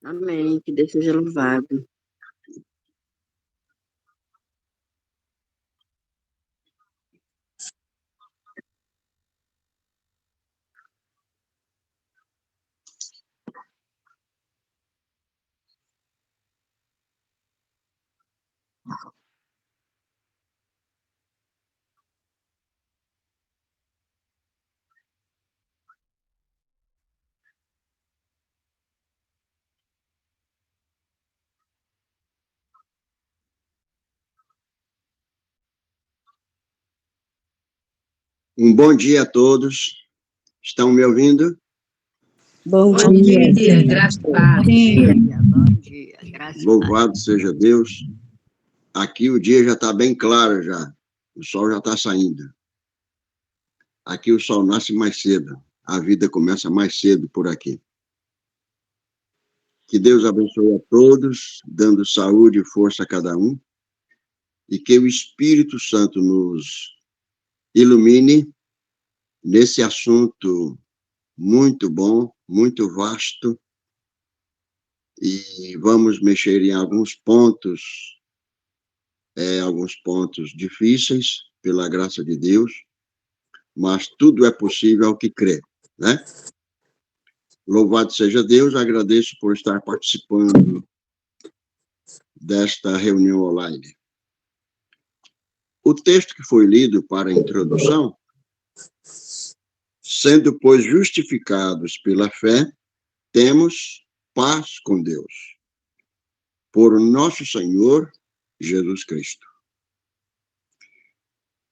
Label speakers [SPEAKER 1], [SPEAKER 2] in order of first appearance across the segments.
[SPEAKER 1] Amém. Que Deus seja louvado.
[SPEAKER 2] Um bom dia a todos. Estão me ouvindo?
[SPEAKER 1] Bom
[SPEAKER 3] dia, graças a Deus.
[SPEAKER 1] Bom dia, graças a
[SPEAKER 2] Louvado seja Deus. Aqui o dia já está bem claro já. O sol já está saindo. Aqui o sol nasce mais cedo. A vida começa mais cedo por aqui. Que Deus abençoe a todos, dando saúde e força a cada um. E que o Espírito Santo nos ilumine nesse assunto muito bom, muito vasto. E vamos mexer em alguns pontos difíceis, pela graça de Deus, mas tudo é possível ao que crê, né? Louvado seja Deus, agradeço por estar participando desta reunião online. O texto que foi lido para a introdução, sendo, pois, justificados pela fé, temos paz com Deus, por nosso Senhor Jesus Cristo.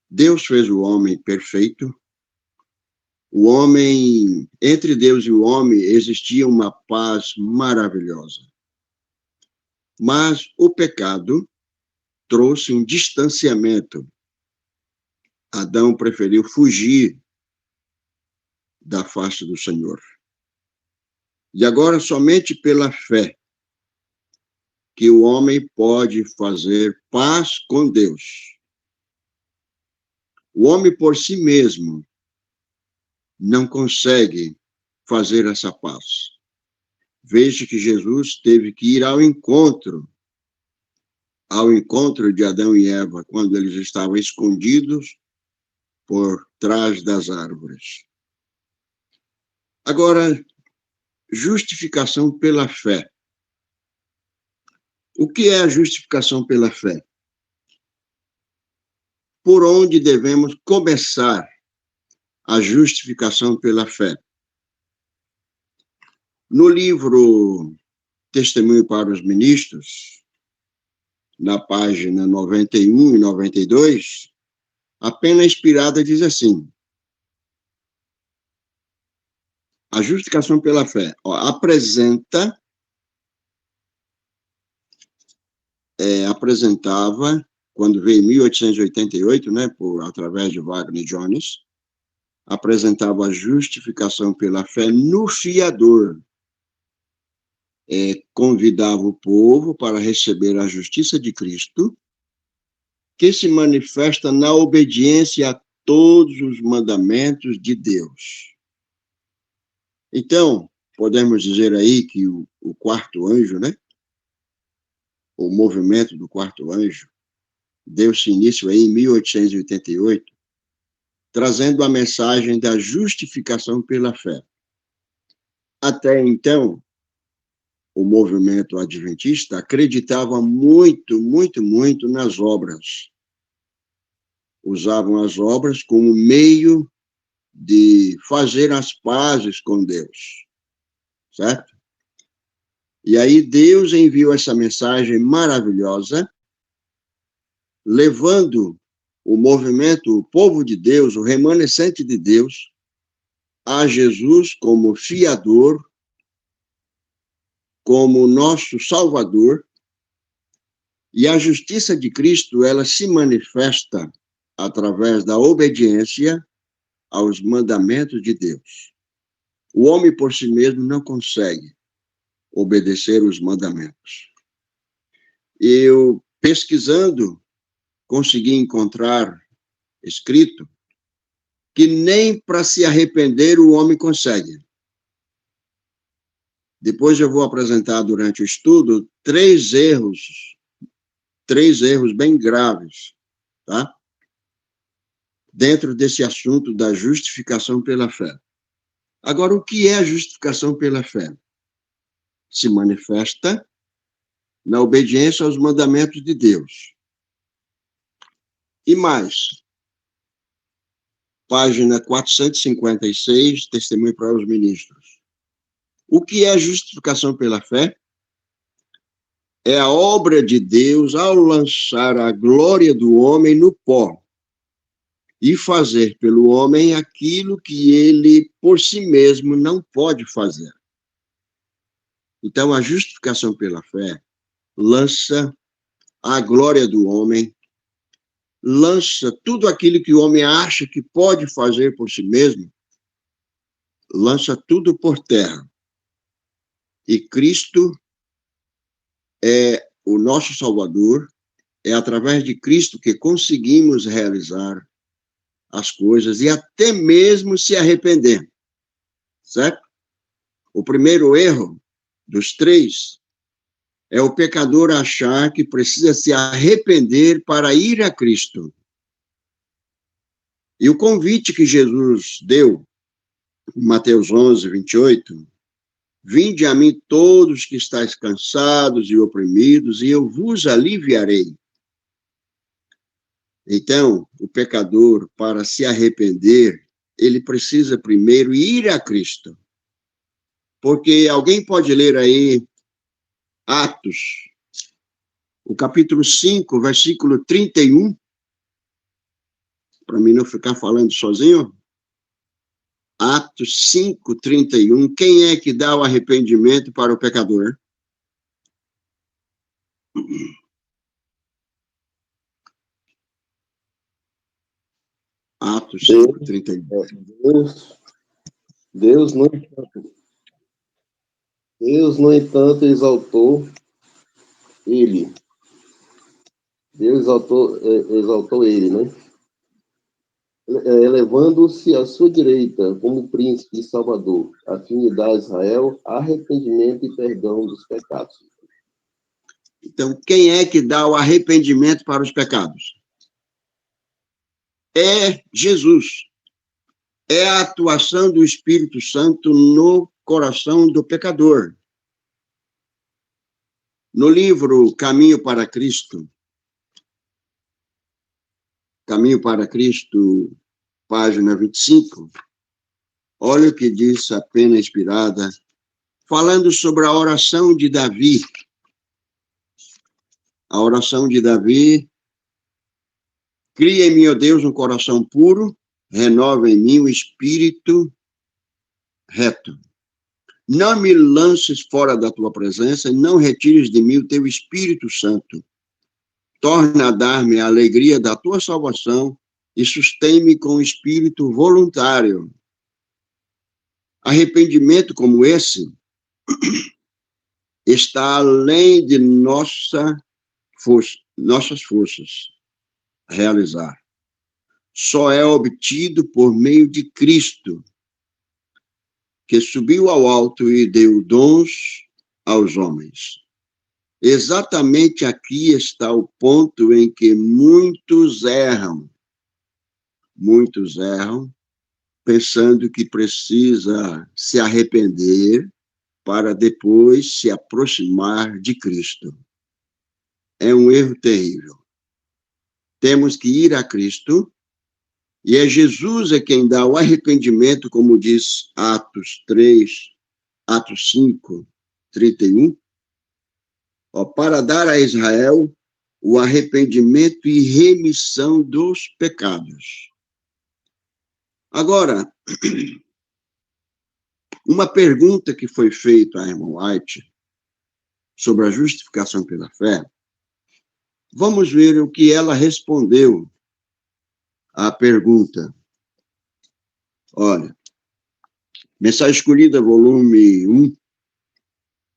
[SPEAKER 2] Deus fez o homem perfeito. O homem, entre Deus e o homem, existia uma paz maravilhosa. Mas o pecado trouxe um distanciamento. Adão preferiu fugir da face do Senhor. E agora, somente pela fé, que o homem pode fazer paz com Deus. O homem por si mesmo não consegue fazer essa paz. Veja que Jesus teve que ir ao encontro de Adão e Eva, quando eles estavam escondidos por trás das árvores. Agora, justificação pela fé. O que é a justificação pela fé? Por onde devemos começar a justificação pela fé? No livro Testemunho para os Ministros, na página 91 e 92, a Pena Inspirada diz assim: a justificação pela fé apresentava, quando veio em 1888, né, através de Wagner Jones, apresentava a justificação pela fé no fiador. Convidava o povo para receber a justiça de Cristo, que se manifesta na obediência a todos os mandamentos de Deus. Então, podemos dizer aí que o quarto anjo, né? O movimento do quarto anjo, deu-se início aí em 1888, trazendo a mensagem da justificação pela fé. Até então, o movimento adventista acreditava muito, muito, muito nas obras. Usavam as obras como meio de fazer as pazes com Deus, certo? E aí Deus enviou essa mensagem maravilhosa, levando o movimento, o povo de Deus, o remanescente de Deus, a Jesus como fiador, como nosso Salvador, e a justiça de Cristo, ela se manifesta através da obediência aos mandamentos de Deus. O homem por si mesmo não consegue obedecer os mandamentos. Eu, pesquisando, consegui encontrar escrito que nem para se arrepender o homem consegue. Depois eu vou apresentar durante o estudo três erros bem graves, tá? Dentro desse assunto da justificação pela fé. Agora, o que é a justificação pela fé? Se manifesta na obediência aos mandamentos de Deus. E mais, página 456, Testemunho para os Ministros. O que é a justificação pela fé? É a obra de Deus ao lançar a glória do homem no pó e fazer pelo homem aquilo que ele, por si mesmo, não pode fazer. Então, a justificação pela fé lança a glória do homem, lança tudo aquilo que o homem acha que pode fazer por si mesmo, lança tudo por terra. E Cristo é o nosso Salvador, é através de Cristo que conseguimos realizar as coisas e até mesmo se arrepender, certo? O primeiro erro dos três é o pecador achar que precisa se arrepender para ir a Cristo. E o convite que Jesus deu, em Mateus 11, 28, vinde a mim todos que estáis cansados e oprimidos, e eu vos aliviarei. Então, o pecador, para se arrepender, ele precisa primeiro ir a Cristo. Porque alguém pode ler aí Atos, o capítulo 5, versículo 31, para mim não ficar falando sozinho. Atos 5, 31, quem é que dá o arrependimento para o pecador? Atos 5, 31.
[SPEAKER 4] Deus, no entanto, exaltou ele. Deus exaltou ele, né? Elevando-se à sua direita como príncipe e salvador, a fim de dar a Israel arrependimento e perdão dos pecados.
[SPEAKER 2] Então, quem é que dá o arrependimento para os pecados? É Jesus. É a atuação do Espírito Santo no coração do pecador. No livro Caminho para Cristo, página 25, olha o que diz a pena inspirada, falando sobre a oração de Davi. A oração de Davi: cria em mim, ó Deus, um coração puro, renova em mim um espírito reto. Não me lances fora da tua presença e não retires de mim o teu Espírito Santo. Torna a dar-me a alegria da tua salvação e sustém-me com o espírito voluntário. Arrependimento como esse está além de nossas forças realizar. Só é obtido por meio de Cristo, que subiu ao alto e deu dons aos homens. Exatamente aqui está o ponto em que muitos erram, pensando que precisa se arrepender para depois se aproximar de Cristo. É um erro terrível. Temos que ir a Cristo, e é Jesus quem dá o arrependimento, como diz Atos 5, 31, para dar a Israel o arrependimento e remissão dos pecados. Agora, uma pergunta que foi feita a irmã White sobre a justificação pela fé, vamos ver o que ela respondeu à pergunta. Olha, Mensagem Escolhida, volume 1,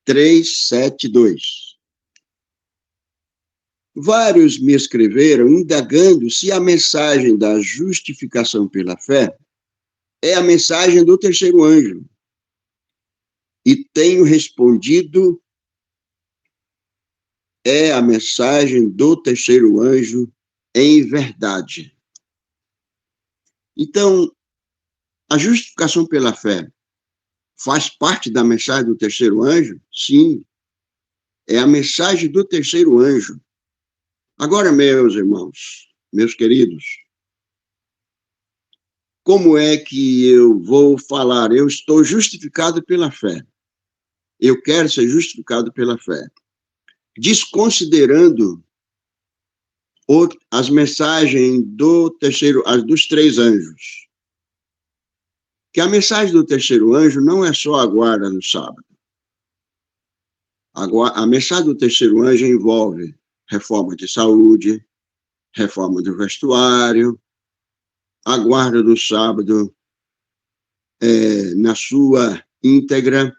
[SPEAKER 2] 372. Vários me escreveram indagando se a mensagem da justificação pela fé é a mensagem do terceiro anjo. e tenho respondido, é a mensagem do terceiro anjo em verdade. Então, a justificação pela fé faz parte da mensagem do terceiro anjo? Sim, é a mensagem do terceiro anjo. Agora, meus irmãos, meus queridos, como é que eu vou falar? Eu estou justificado pela fé. Eu quero ser justificado pela fé. Desconsiderando as mensagens do terceiro, as dos três anjos. Que a mensagem do terceiro anjo não é só a guarda no sábado. A mensagem do terceiro anjo envolve reforma de saúde, reforma do vestuário, a guarda do sábado na sua íntegra,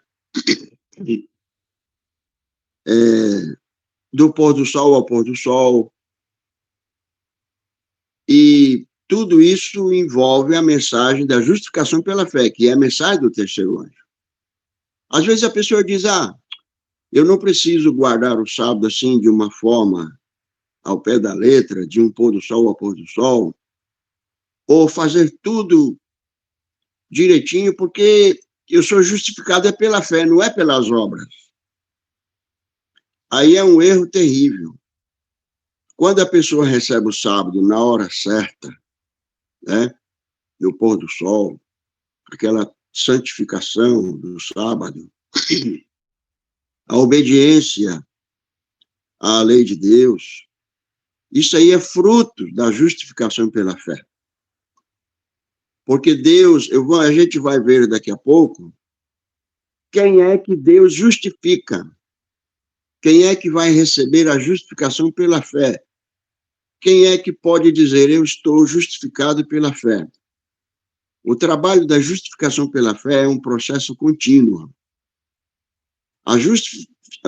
[SPEAKER 2] do pôr do sol ao pôr do sol. E tudo isso envolve a mensagem da justificação pela fé, que é a mensagem do terceiro anjo. Às vezes a pessoa diz, eu não preciso guardar o sábado assim de uma forma ao pé da letra, de um pôr do sol ao pôr do sol, ou fazer tudo direitinho, porque eu sou justificado pela fé, não é pelas obras. Aí é um erro terrível. Quando a pessoa recebe o sábado na hora certa, né, no pôr do sol, aquela santificação do sábado, a obediência à lei de Deus, isso aí é fruto da justificação pela fé. Porque Deus, a gente vai ver daqui a pouco, quem é que Deus justifica? Quem é que vai receber a justificação pela fé? Quem é que pode dizer, eu estou justificado pela fé? O trabalho da justificação pela fé é um processo contínuo. A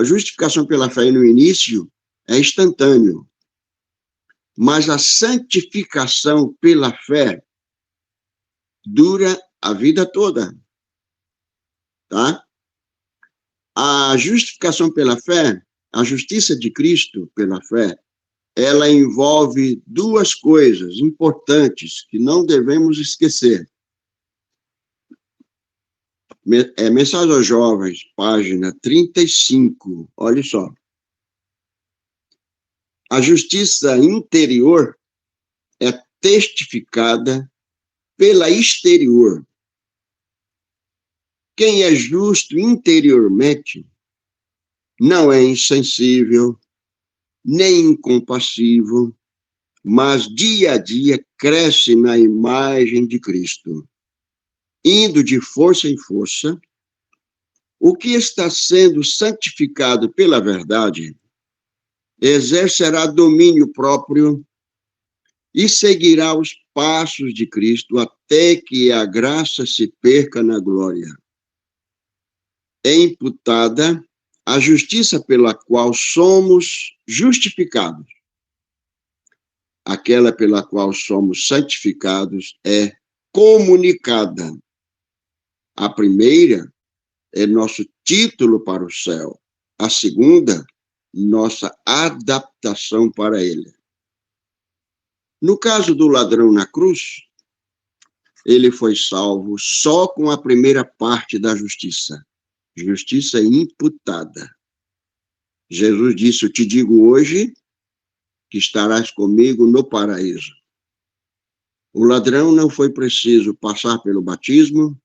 [SPEAKER 2] justificação pela fé no início é instantâneo, mas a santificação pela fé dura a vida toda, tá? A justificação pela fé, a justiça de Cristo pela fé, ela envolve duas coisas importantes que não devemos esquecer. Mensagem aos Jovens, página 35, olha só. A justiça interior é testificada pela exterior. Quem é justo interiormente não é insensível, nem incompassivo, mas dia a dia cresce na imagem de Cristo, indo de força em força. O que está sendo santificado pela verdade exercerá domínio próprio e seguirá os passos de Cristo até que a graça se perca na glória. É imputada a justiça pela qual somos justificados. Aquela pela qual somos santificados é comunicada. A primeira é nosso título para o céu. A segunda, nossa adaptação para ele. No caso do ladrão na cruz, ele foi salvo só com a primeira parte da justiça. Justiça imputada. Jesus disse, eu te digo hoje que estarás comigo no paraíso. O ladrão não foi preciso passar pelo batismo,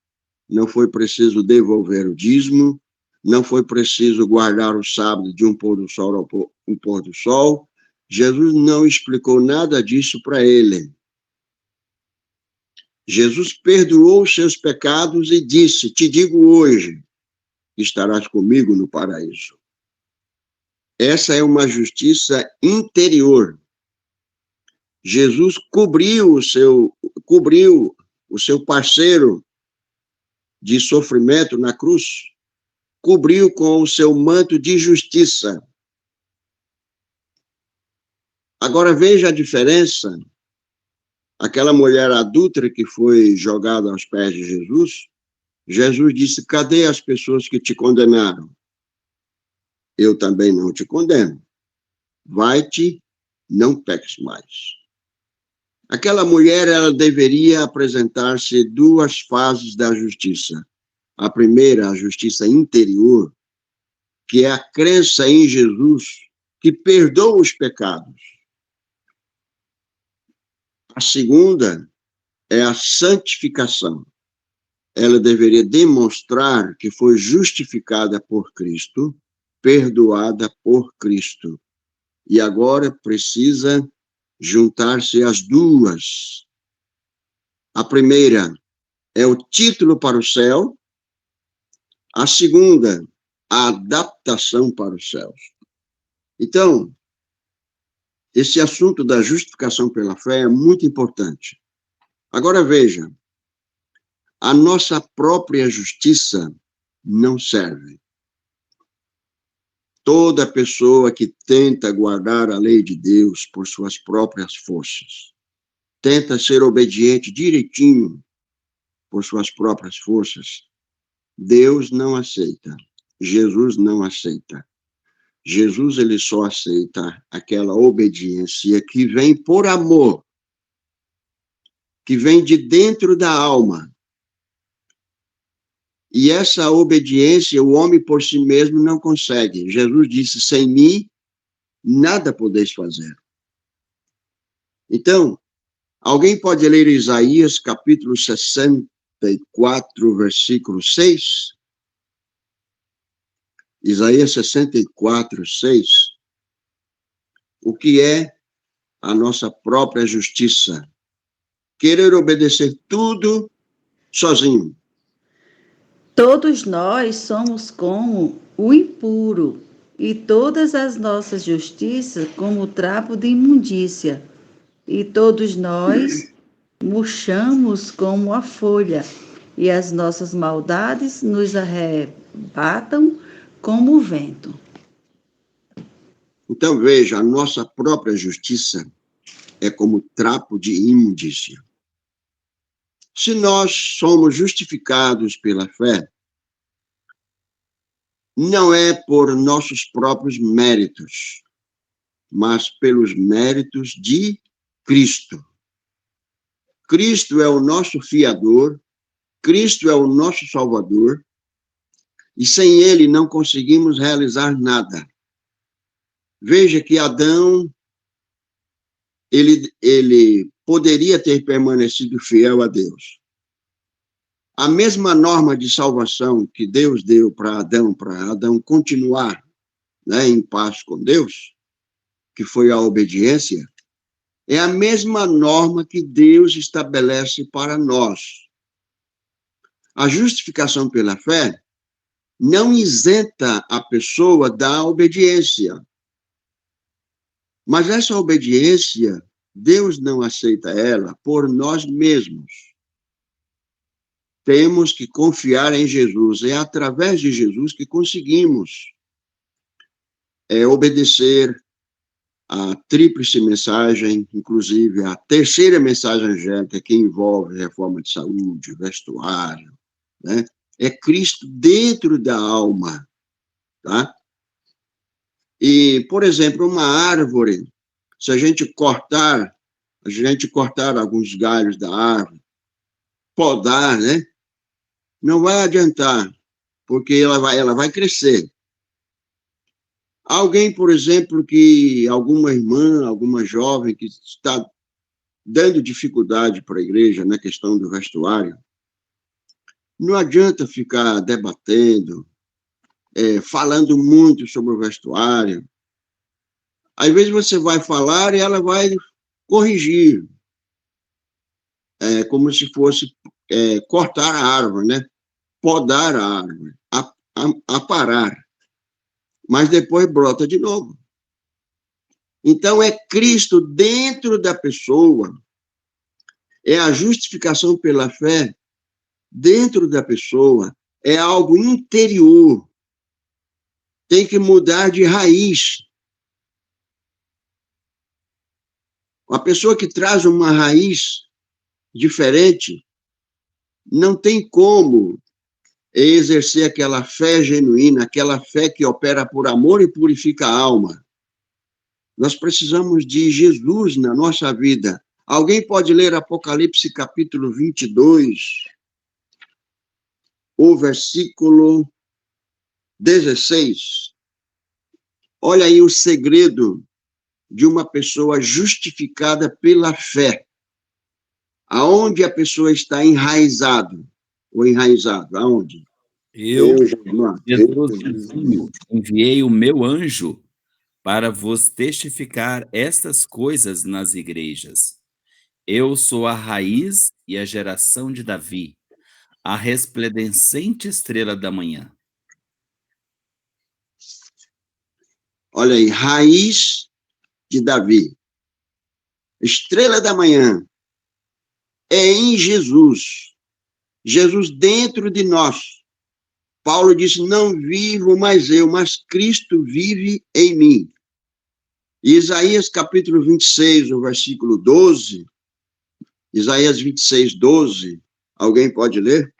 [SPEAKER 2] não foi preciso devolver o dízimo, não foi preciso guardar o sábado de um pôr do sol ao um pôr do sol. Jesus não explicou nada disso para ele. Jesus perdoou os seus pecados e disse, te digo hoje, estarás comigo no paraíso. Essa é uma justiça interior. Jesus cobriu o seu parceiro de sofrimento na cruz, cobriu com o seu manto de justiça. Agora veja a diferença. Aquela mulher adúltera que foi jogada aos pés de Jesus, Jesus disse: cadê as pessoas que te condenaram? Eu também não te condeno. Vai-te, não peques mais. Aquela mulher, ela deveria apresentar-se duas fases da justiça. A primeira, a justiça interior, que é a crença em Jesus, que perdoa os pecados. A segunda é a santificação. Ela deveria demonstrar que foi justificada por Cristo, perdoada por Cristo. E agora precisa juntar-se as duas. A primeira é o título para o céu, a segunda, a adaptação para os céus. Então, esse assunto da justificação pela fé é muito importante. Agora veja, a nossa própria justiça não serve. Toda pessoa que tenta guardar a lei de Deus por suas próprias forças, tenta ser obediente direitinho por suas próprias forças, Deus não aceita. Jesus não aceita. Jesus, ele só aceita aquela obediência que vem por amor, que vem de dentro da alma. E essa obediência, o homem por si mesmo não consegue. Jesus disse: sem mim, nada podeis fazer. Então, alguém pode ler Isaías, capítulo 64, versículo 6? Isaías 64, 6. O que é a nossa própria justiça? Querer obedecer tudo sozinho.
[SPEAKER 3] Todos nós somos como o impuro, e todas as nossas justiças como o trapo de imundícia. E todos nós murchamos como a folha, e as nossas maldades nos arrebatam como o vento.
[SPEAKER 2] Então, veja, a nossa própria justiça é como trapo de imundícia. Se nós somos justificados pela fé, não é por nossos próprios méritos, mas pelos méritos de Cristo. Cristo é o nosso fiador, Cristo é o nosso salvador, e sem ele não conseguimos realizar nada. Veja que Adão, ele poderia ter permanecido fiel a Deus. A mesma norma de salvação que Deus deu para Adão continuar, né, em paz com Deus, que foi a obediência, é a mesma norma que Deus estabelece para nós. A justificação pela fé não isenta a pessoa da obediência. Mas essa obediência, Deus não aceita ela por nós mesmos. Temos que confiar em Jesus. É através de Jesus que conseguimos obedecer a tríplice mensagem, inclusive a terceira mensagem angélica, que envolve reforma de saúde, vestuário, né? É Cristo dentro da alma, tá? E, por exemplo, uma árvore, se a gente cortar alguns galhos da árvore, podar, né? Não vai adiantar, porque ela vai crescer. Alguém, por exemplo, alguma irmã, alguma jovem que está dando dificuldade para a igreja na questão do vestuário, não adianta ficar debatendo, falando muito sobre o vestuário. Às vezes você vai falar e ela vai corrigir, como se fosse cortar a árvore, né? Podar a árvore, aparar. Mas depois brota de novo. Então, é Cristo dentro da pessoa, é a justificação pela fé dentro da pessoa, é algo interior. Tem que mudar de raiz. A pessoa que traz uma raiz diferente não tem como é exercer aquela fé genuína, aquela fé que opera por amor e purifica a alma. Nós precisamos de Jesus na nossa vida. Alguém pode ler Apocalipse capítulo 22, o versículo 16. Olha aí o segredo de uma pessoa justificada pela fé. Aonde a pessoa está enraizado? Ou enraizado? Aonde?
[SPEAKER 5] Eu,
[SPEAKER 2] Não.
[SPEAKER 5] Jesus dizia, enviei o meu anjo para vos testificar estas coisas nas igrejas. Eu sou a raiz e a geração de Davi, a resplandecente estrela da manhã.
[SPEAKER 2] Olha aí, raiz de Davi. Estrela da manhã. É em Jesus. Jesus dentro de nós. Paulo disse, não vivo mais eu, mas Cristo vive em mim. Isaías capítulo 26, o versículo 12. Isaías 26, 12. Alguém pode ler?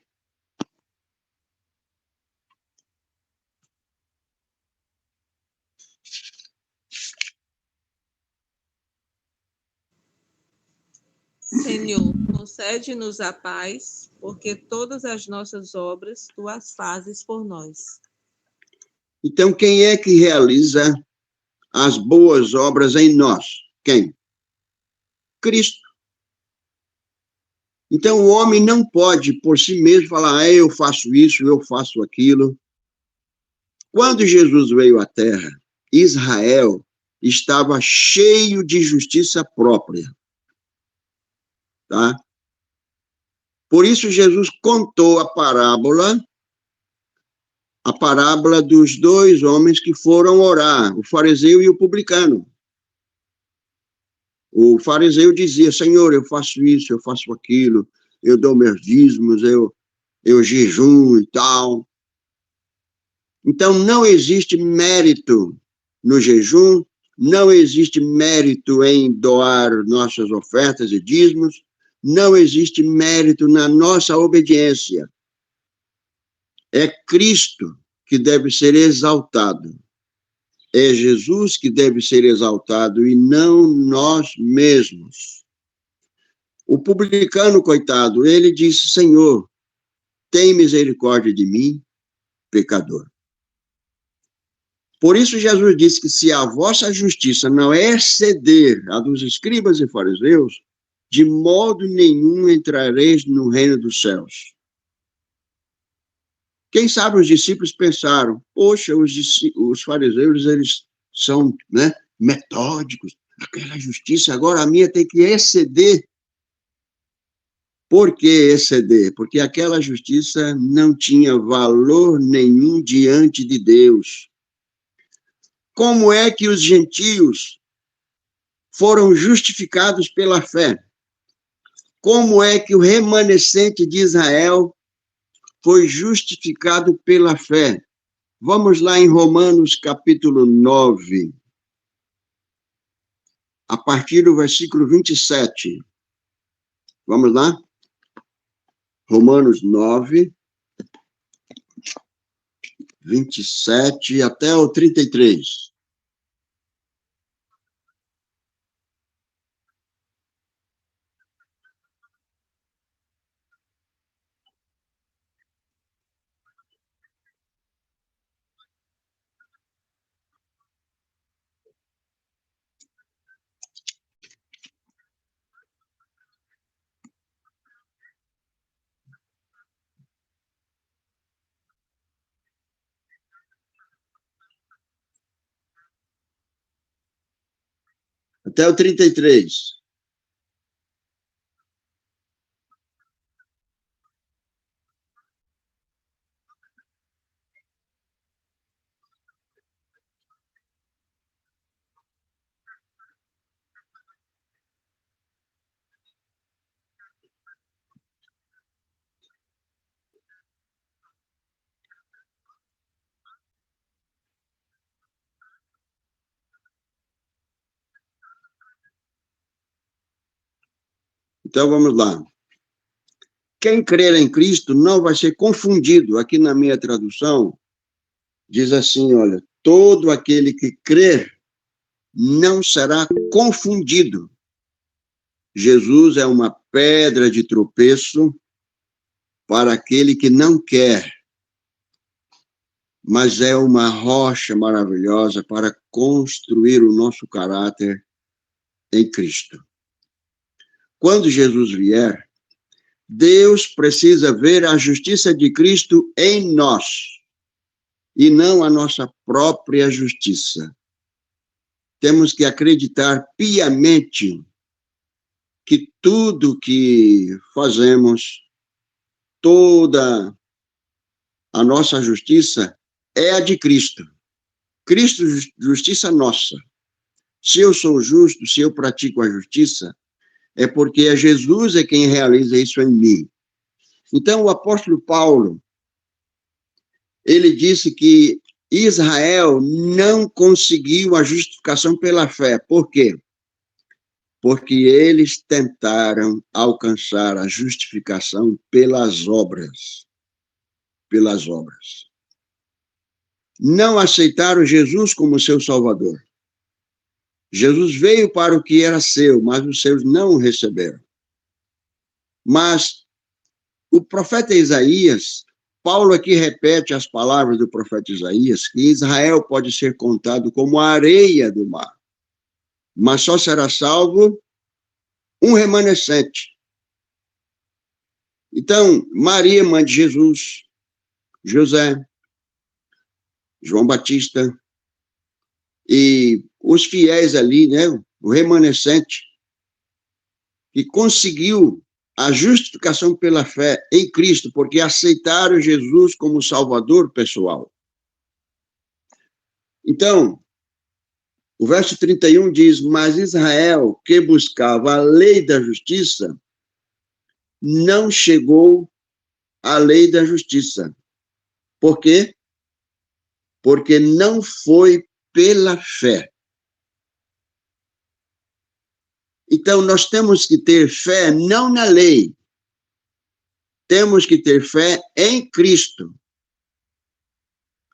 [SPEAKER 6] Senhor, concede-nos a paz, porque todas as nossas obras tu as fazes por nós.
[SPEAKER 2] Então, quem é que realiza as boas obras em nós? Quem? Cristo. Então, o homem não pode, por si mesmo, falar, eu faço isso, eu faço aquilo. Quando Jesus veio à Terra, Israel estava cheio de justiça própria. Tá? Por isso, Jesus contou a parábola dos dois homens que foram orar, o fariseu e o publicano. O fariseu dizia, Senhor, eu faço isso, eu faço aquilo, eu dou meus dízimos, eu jejuo e tal. Então, não existe mérito no jejum, não existe mérito em doar nossas ofertas e dízimos, não existe mérito na nossa obediência. É Cristo que deve ser exaltado. É Jesus que deve ser exaltado e não nós mesmos. O publicano, coitado, ele disse, Senhor, tem misericórdia de mim, pecador. Por isso Jesus disse que se a vossa justiça não exceder a dos escribas e fariseus, de modo nenhum entrareis no reino dos céus. Quem sabe os discípulos pensaram, poxa, os fariseus, eles são, né, metódicos, aquela justiça, agora a minha tem que exceder. Por que exceder? Porque aquela justiça não tinha valor nenhum diante de Deus. Como é que os gentios foram justificados pela fé? Como é que o remanescente de Israel foi justificado pela fé? Vamos lá em Romanos capítulo 9, a partir do versículo 27. Vamos lá? Romanos 9, 27 até o 33. Até o 33. Então, vamos lá. quem crer em Cristo não vai ser confundido. Aqui na minha tradução, diz assim, olha, todo aquele que crer não será confundido. Jesus é uma pedra de tropeço para aquele que não quer, mas é uma rocha maravilhosa para construir o nosso caráter em Cristo. Quando Jesus vier, Deus precisa ver a justiça de Cristo em nós e não a nossa própria justiça. Temos que acreditar piamente que tudo que fazemos, toda a nossa justiça é a de Cristo. Cristo, justiça nossa. Se eu sou justo, se eu pratico a justiça, é porque é Jesus quem realiza isso em mim. Então, o apóstolo Paulo, ele disse que Israel não conseguiu a justificação pela fé. Por quê? Porque eles tentaram alcançar a justificação pelas obras. Pelas obras. Não aceitaram Jesus como seu Salvador. Jesus veio para o que era seu, mas os seus não o receberam. Mas o profeta Isaías, Paulo aqui repete as palavras do profeta Isaías, que Israel pode ser contado como a areia do mar, mas só será salvo um remanescente. Então, Maria, mãe de Jesus, José, João Batista e os fiéis ali, né, o remanescente, que conseguiu a justificação pela fé em Cristo, porque aceitaram Jesus como Salvador pessoal. Então, o verso 31 diz, mas Israel, que buscava a lei da justiça, não chegou à lei da justiça. Por quê? Porque não foi pela fé. Então, nós temos que ter fé não na lei. Temos que ter fé em Cristo.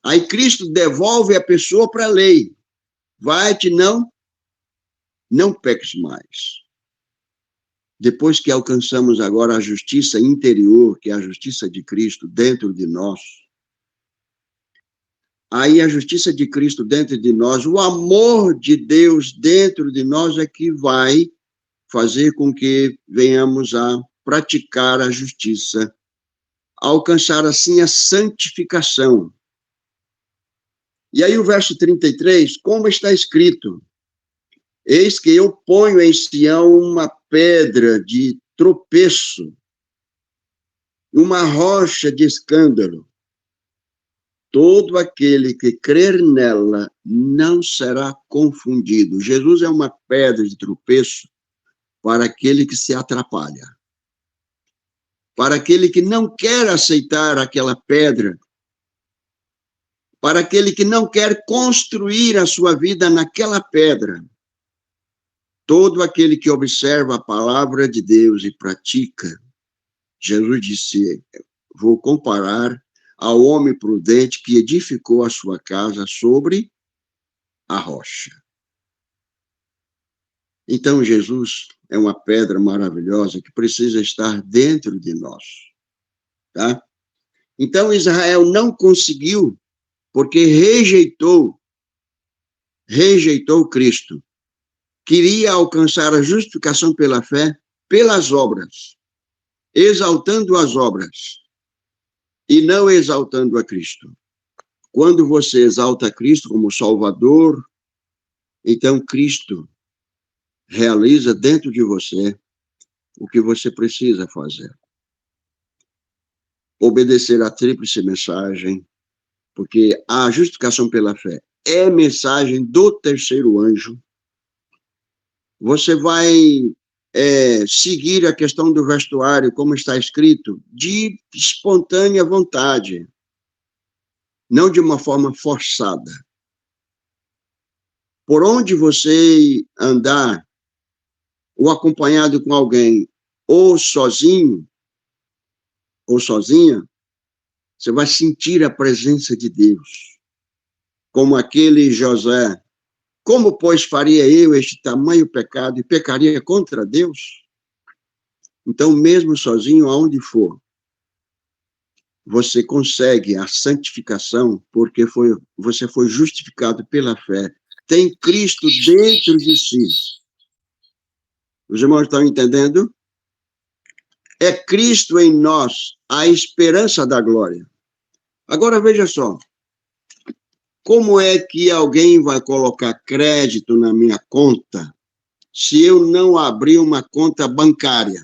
[SPEAKER 2] Aí Cristo devolve a pessoa para a lei. Vai-te, não peques mais. Depois que alcançamos agora a justiça interior, que é a justiça de Cristo dentro de nós, aí a justiça de Cristo dentro de nós, o amor de Deus dentro de nós é que vai fazer com que venhamos a praticar a justiça, alcançar assim a santificação. E aí o verso 33, como está escrito, eis que eu ponho em Sião uma pedra de tropeço, uma rocha de escândalo. Todo aquele que crer nela não será confundido. Jesus é uma pedra de tropeço para aquele que se atrapalha. Para aquele que não quer aceitar aquela pedra. Para aquele que não quer construir a sua vida naquela pedra. Todo aquele que observa a palavra de Deus e pratica, Jesus disse, vou comparar ao homem prudente que edificou a sua casa sobre a rocha. Então, Jesus é uma pedra maravilhosa que precisa estar dentro de nós, tá? Então, Israel não conseguiu, porque rejeitou Cristo. Queria alcançar a justificação pela fé, pelas obras, exaltando as obras, e não exaltando a Cristo. Quando você exalta Cristo como Salvador, então Cristo realiza dentro de você o que você precisa fazer. Obedecer à tríplice mensagem, porque a justificação pela fé é mensagem do terceiro anjo. Você vai seguir a questão do vestuário, como está escrito, de espontânea vontade, não de uma forma forçada. Por onde você andar, ou acompanhado com alguém, ou sozinho, ou sozinha, você vai sentir a presença de Deus. Como aquele José. Como, pois, faria eu este tamanho pecado e pecaria contra Deus? Então, mesmo sozinho, aonde for, você consegue a santificação porque você foi justificado pela fé. Tem Cristo dentro de si. Os irmãos estão entendendo? É Cristo em nós, a esperança da glória. Agora, veja só. Como é que alguém vai colocar crédito na minha conta se eu não abrir uma conta bancária?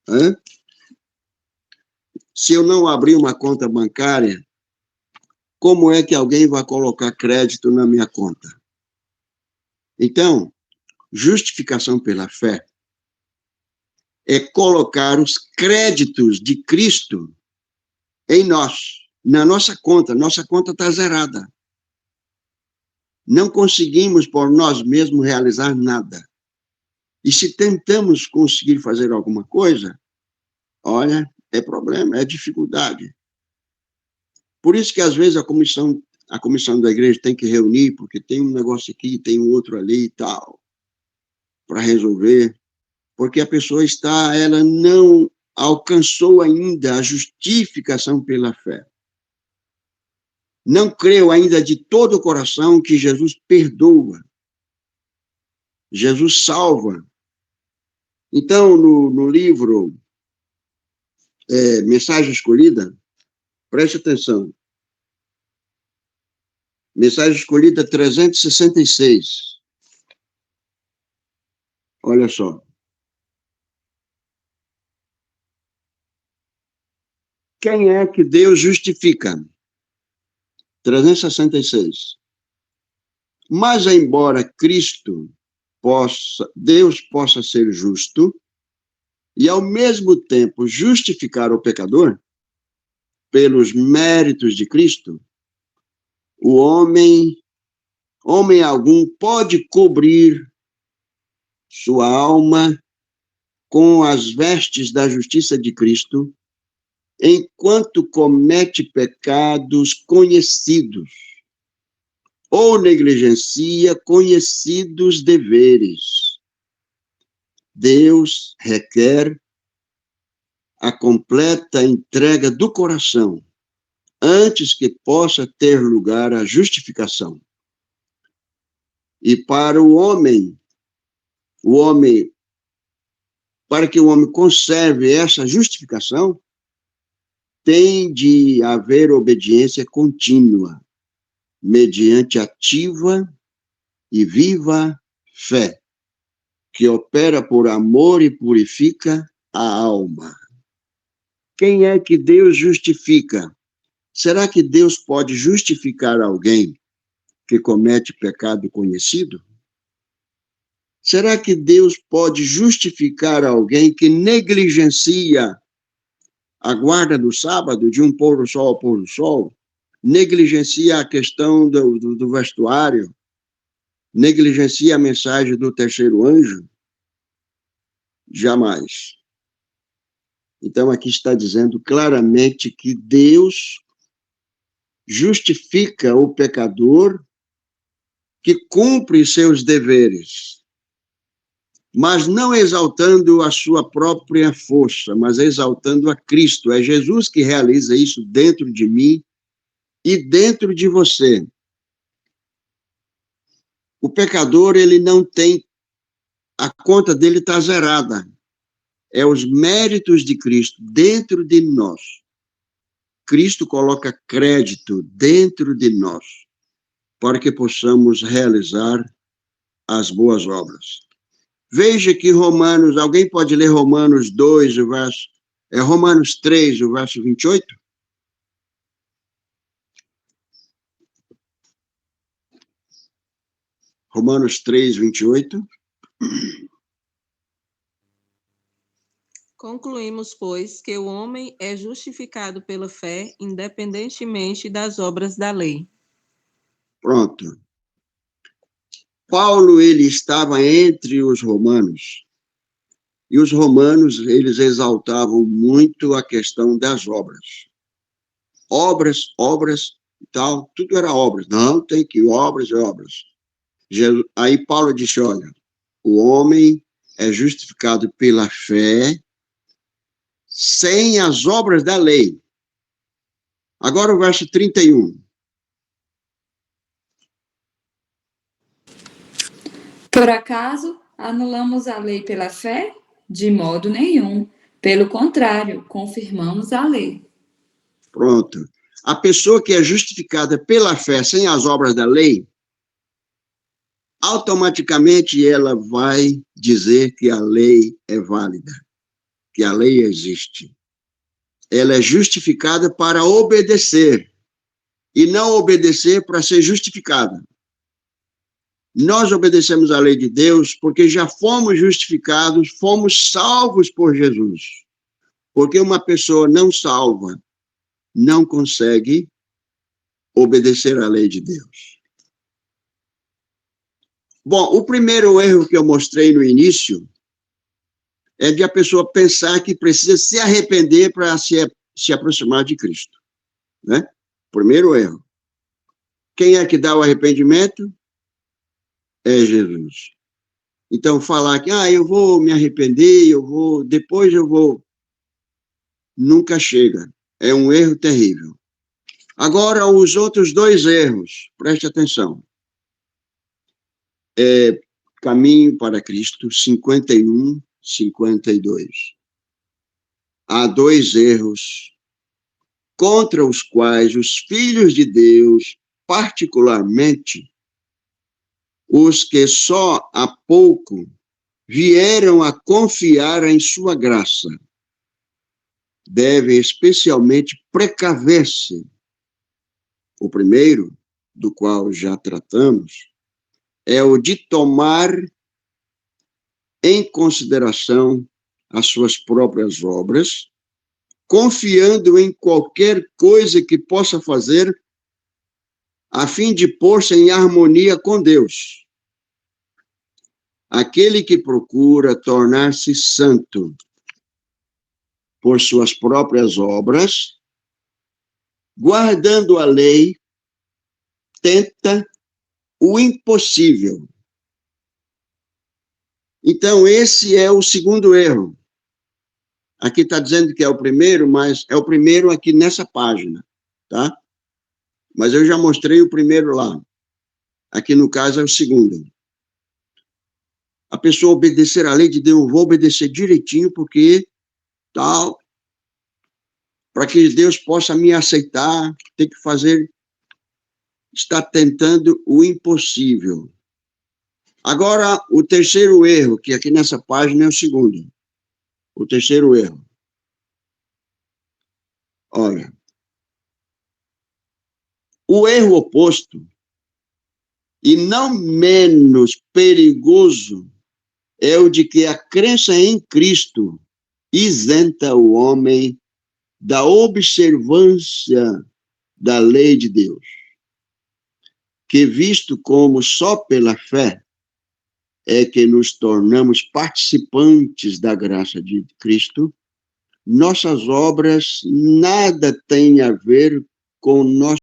[SPEAKER 2] Hã? Se eu não abrir uma conta bancária, como é que alguém vai colocar crédito na minha conta? Então, justificação pela fé é colocar os créditos de Cristo em nós, na nossa conta. Nossa conta está zerada. Não conseguimos por nós mesmos realizar nada. E se tentamos conseguir fazer alguma coisa, olha, é problema, é dificuldade. Por isso que, às vezes, a comissão da igreja tem que reunir, porque tem um negócio aqui, tem um outro ali e tal, para resolver, porque a pessoa ela não alcançou ainda a justificação pela fé. Não creu ainda de todo o coração que Jesus perdoa, Jesus salva. Então, no livro Mensagem Escolhida, preste atenção. Mensagem Escolhida 366. Olha só. Quem é que Deus justifica? 366. Mas, embora Deus possa ser justo e, ao mesmo tempo, justificar o pecador pelos méritos de Cristo, o homem algum pode cobrir sua alma com as vestes da justiça de Cristo, enquanto comete pecados conhecidos ou negligencia conhecidos deveres. Deus requer a completa entrega do coração antes que possa ter lugar a justificação. E para para que o homem conserve essa justificação, tem de haver obediência contínua, mediante ativa e viva fé, que opera por amor e purifica a alma. Quem é que Deus justifica? Será que Deus pode justificar alguém que comete pecado conhecido? Será que Deus pode justificar alguém que negligencia a guarda do sábado, de um pôr do sol ao pôr do sol? Negligencia a questão do vestuário? Negligencia a mensagem do terceiro anjo? Jamais. Então, aqui está dizendo claramente que Deus justifica o pecador que cumpre seus deveres, mas não exaltando a sua própria força, mas exaltando a Cristo. É Jesus que realiza isso dentro de mim e dentro de você. O pecador, ele não tem, a conta dele está zerada. É os méritos de Cristo dentro de nós. Cristo coloca crédito dentro de nós para que possamos realizar as boas obras. Veja que alguém pode ler Romanos 2, Romanos 3, o verso 28? Romanos 3, 28.
[SPEAKER 6] Concluímos, pois, que o homem é justificado pela fé, independentemente das obras da lei.
[SPEAKER 2] Pronto. Paulo, ele estava entre os romanos, E os romanos, eles exaltavam muito a questão das obras. Obras e tal, tudo era obras. Não, tem que obras e obras. Aí Paulo disse, olha, o homem é justificado pela fé sem as obras da lei. Agora o verso 31.
[SPEAKER 7] Por acaso, anulamos a lei pela fé? De modo nenhum. Pelo contrário, confirmamos a lei.
[SPEAKER 2] Pronto. A pessoa que é justificada pela fé sem as obras da lei, automaticamente ela vai dizer que a lei é válida, que a lei existe. Ela é justificada para obedecer, e não obedecer para ser justificada. Nós obedecemos a lei de Deus porque já fomos justificados, fomos salvos por Jesus. Porque uma pessoa não salva não consegue obedecer à lei de Deus. Bom, o primeiro erro que eu mostrei no início é de a pessoa pensar que precisa se arrepender para se aproximar de Cristo, né? Primeiro erro. Quem é que dá o arrependimento? É Jesus. Então, falar que, eu vou me arrepender, depois eu vou, nunca chega. É um erro terrível. Agora, os outros dois erros, preste atenção. Caminho para Cristo, 51, 52. Há dois erros contra os quais os filhos de Deus, particularmente, os que só há pouco vieram a confiar em sua graça, devem especialmente precaver-se. O primeiro, do qual já tratamos, é o de tomar em consideração as suas próprias obras, confiando em qualquer coisa que possa fazer a fim de pôr-se em harmonia com Deus. Aquele que procura tornar-se santo por suas próprias obras, guardando a lei, tenta o impossível. Então, esse é o segundo erro. Aqui está dizendo que é o primeiro, mas é o primeiro aqui nessa página, tá? Mas eu já mostrei o primeiro lá. Aqui, no caso, é o segundo. A pessoa obedecer à lei de Deus, eu vou obedecer direitinho, porque tal, para que Deus possa me aceitar, tem que fazer, está tentando o impossível. Agora, o terceiro erro, que aqui nessa página é o segundo. O terceiro erro. Olha, o erro oposto, e não menos perigoso, é o de que a crença em Cristo isenta o homem da observância da lei de Deus, que visto como só pela fé é que nos tornamos participantes da graça de Cristo, nossas obras nada têm a ver com nosso